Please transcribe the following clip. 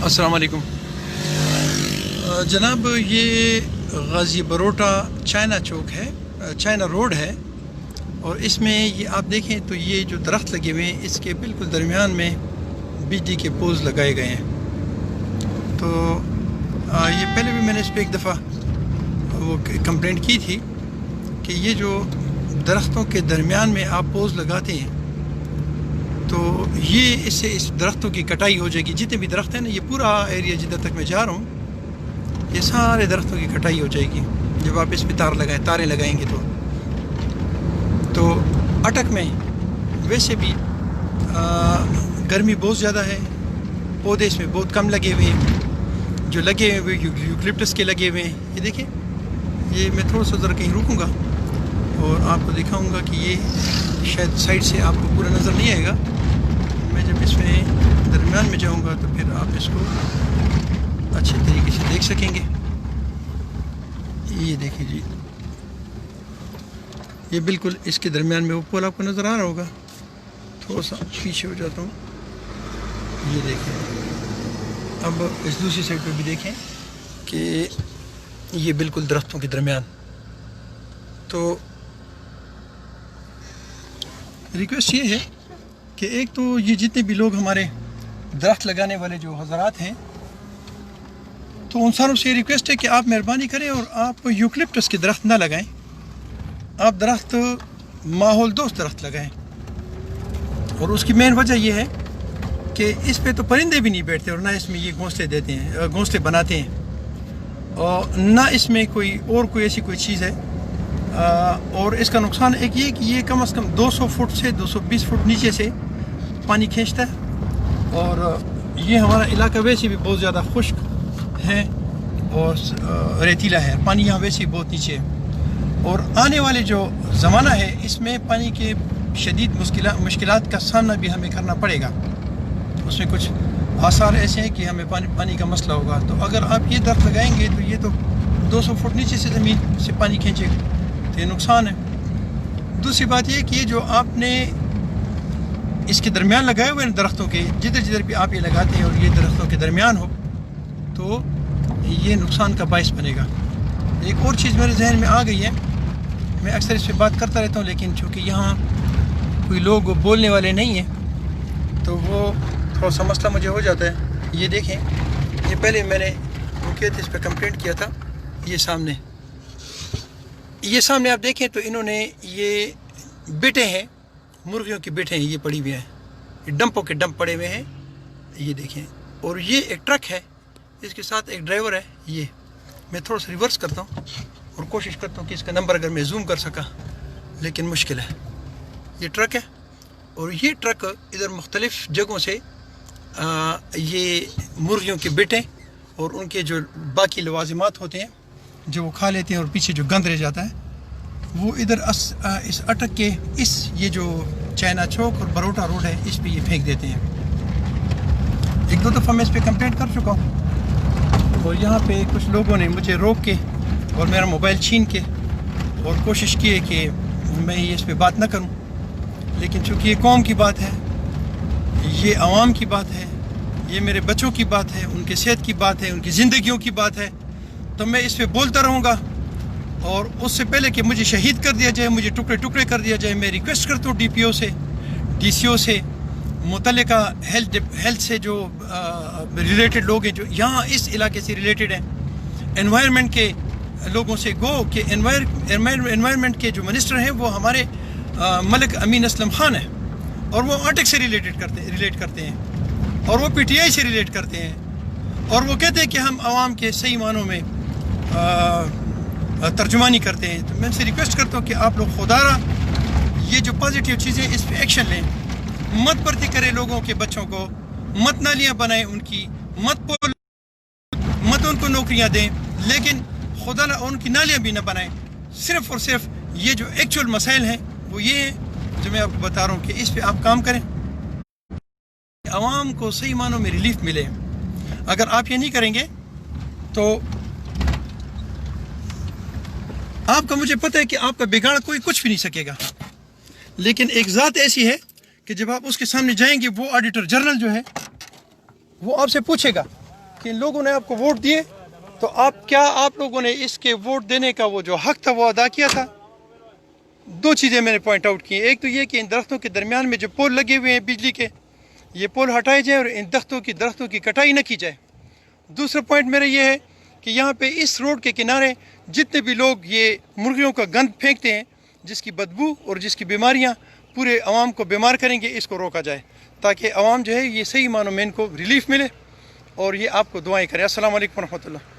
अस्सलाम वालेकुम जनाब, ये गाज़ी बरोटा चाइना चौक है, चाइना रोड है। और इसमें ये आप देखें तो ये जो दरख्त लगे हुए हैं इसके बिल्कुल दरमियान में बिजली के पोल्स लगाए गए हैं। तो ये पहले भी मैंने इस पर एक दफ़ा वो कंप्लेंट की थी कि ये जो दरख्तों के दरमियान में आप पोल्स लगाते हैं तो ये इससे इस दरख्तों की कटाई हो जाएगी। जितने भी दरख्त हैं ना, ये पूरा एरिया जिधर तक मैं जा रहा हूँ ये सारे दरख्तों की कटाई हो जाएगी जब आप इस पर तारें लगाएंगे तो अटक में वैसे भी गर्मी बहुत ज़्यादा है, पौधे इसमें बहुत कम लगे हुए हैं। जो लगे हुए यूकलिप्टस के लगे हुए हैं, ये देखें। ये मैं थोड़ा सा ज़रा कहीं रुकूँगा और आपको दिखाऊंगा कि ये शायद साइड से आपको पूरा नज़र नहीं आएगा। मैं जब इसमें दरमियान में जाऊंगा तो फिर आप इसको अच्छे तरीके से देख सकेंगे। ये देखिए जी, ये बिल्कुल इसके दरमियान में वो पोल आपको नज़र आ रहा होगा। थोड़ा सा पीछे हो जाता हूँ। ये देखें, अब इस दूसरी साइड पे भी देखें कि ये बिल्कुल दरख्तों के दरमियान। तो रिक्वेस्ट ये है कि एक तो ये जितने भी लोग हमारे दरख्त लगाने वाले जो हज़रात हैं तो उन सारों से रिक्वेस्ट है कि आप मेहरबानी करें और आप यूकलिप्टस के दरख्त ना लगाएं। आप दरख्त माहौल दोस्त दरख्त लगाएं। और उसकी मेन वजह यह है कि इस पे तो परिंदे भी नहीं बैठते और ना इसमें ये घोंसले देते हैं, घोंसले बनाते हैं, और ना इसमें कोई ऐसी कोई चीज़ है। और इसका नुकसान एक ये कि ये कम से कम 200 फुट से 220 फुट नीचे से पानी खींचता है। और ये हमारा इलाका वैसे भी बहुत ज़्यादा खुश्क है और रेतीला है, पानी यहाँ वैसे ही बहुत नीचे है। और आने वाले जो ज़माना है इसमें पानी के शदीद मुश्किलात का सामना भी हमें करना पड़ेगा। उसमें कुछ आसार ऐसे हैं कि हमें पानी का मसला होगा। तो अगर आप ये दरख्त लगाएंगे तो ये तो 200 फुट नीचे से ज़मीन से पानी खींचेगा, तो ये नुकसान है। दूसरी बात ये कि जो आपने इसके दरमियान लगाए हुए हैं दरख्तों के, जिधर भी आप ये लगाते हैं और ये दरख्तों के दरमियान हो तो ये नुकसान का बायस बनेगा। एक और चीज़ मेरे जहन में आ गई है, मैं अक्सर इस पर बात करता रहता हूँ, लेकिन चूँकि यहाँ कोई लोग बोलने वाले नहीं हैं तो वो थोड़ा सा मसला मुझे हो जाता है। ये देखें, ये पहले मैंने मुख्यत इस पर कंप्लेंट किया था। ये सामने आप देखें तो इन्होंने ये बेटे हैं, मुर्गियों के बेटे हैं, ये पड़ी हुए हैं, ये डंपों के डंप पड़े हुए हैं, ये देखें। और ये एक ट्रक है, इसके साथ एक ड्राइवर है। ये मैं थोड़ा सा रिवर्स करता हूँ और कोशिश करता हूँ कि इसका नंबर अगर मैं जूम कर सका, लेकिन मुश्किल है। ये ट्रक है और ये ट्रक इधर मुख्तलिफ़ जगहों से ये मुर्गियों के बेटे और उनके जो बाकी लवाजिमात होते हैं जो वो खा लेते हैं और पीछे जो गंद रह जाता है वो इधर इस अटक के ये जो चाइना चौक और बरोटा रोड है इस पे ये फेंक देते हैं। एक दो दफ़ा मैं इस पर कंप्लेंट कर चुका हूँ और यहाँ पे कुछ लोगों ने मुझे रोक के और मेरा मोबाइल छीन के और कोशिश की है कि मैं ये इस पर बात ना करूँ, लेकिन चूँकि ये कौम की बात है, ये आवाम की बात है, ये मेरे बच्चों की बात है, उनके सेहत की बात है, उनकी ज़िंदगियों की बात है, तो मैं इस पे बोलता रहूँगा। और उससे पहले कि मुझे शहीद कर दिया जाए, मुझे टुकड़े टुकड़े कर दिया जाए, मैं रिक्वेस्ट करता हूँ DPO से, DCO से, मुतल्लिका हेल्थ से जो रिलेटेड लोग हैं, जो यहाँ इस इलाके से रिलेटेड हैं, एनवायरनमेंट के लोगों से कि एनवायरनमेंट के जो मिनिस्टर हैं वो हमारे मलिक अमीन असलम खान है और वो अटक से रिलेट करते हैं और वो PTI से रिलेट करते हैं और वो कहते हैं कि हम आवाम के सही मानों में तर्जुमानी करते हैं। तो मैं उनसे रिक्वेस्ट करता हूँ कि आप लोग खुदारा ये जो पॉजिटिव चीज़ें इस पर एक्शन लें, मत भर्ती करें लोगों के बच्चों को, मत नालियाँ बनाएं उनकी, मत उनको नौकरियाँ दें, लेकिन खुदा उनकी नालियाँ भी ना बनाएं। सिर्फ़ और सिर्फ ये जो एक्चुअल मसाइल हैं वो ये हैं जो मैं आपको बता रहा हूँ कि इस पर आप काम करें, आवाम को सही मानों में रिलीफ मिले। अगर आप ये नहीं करेंगे तो आपका, मुझे पता है कि आपका बिगाड़ कोई कुछ भी नहीं सकेगा, लेकिन एक ज़ात ऐसी है कि जब आप उसके सामने जाएंगे वो ऑडिटर जनरल जो है वो आपसे पूछेगा کہ ان لوگوں نے آپ کو ووٹ دیے تو آپ لوگوں نے اس کے ووٹ دینے کا وہ جو حق تھا وہ ادا کیا تھا؟ دو چیزیں میں نے پوائنٹ آؤٹ کی ہیں. ایک تو یہ کہ ان درختوں کے درمیان میں جو پول لگے ہوئے ہیں بجلی کے، یہ پول ہٹائے جائیں اور ان درختوں کی کٹائی نہ کی جائے. دوسرا پوائنٹ میرا یہ ہے کہ یہاں پہ اس روڈ کے کنارے جتنے بھی لوگ یہ مرغیوں کا گند پھینکتے ہیں جس کی بدبو اور جس کی بیماریاں پورے عوام کو بیمار کریں گے، اس کو روکا جائے تاکہ عوام جو ہے یہ صحیح معنوں میں ان کو ریلیف ملے اور یہ آپ کو دعائیں کریں. السلام علیکم ورحمۃ اللہ.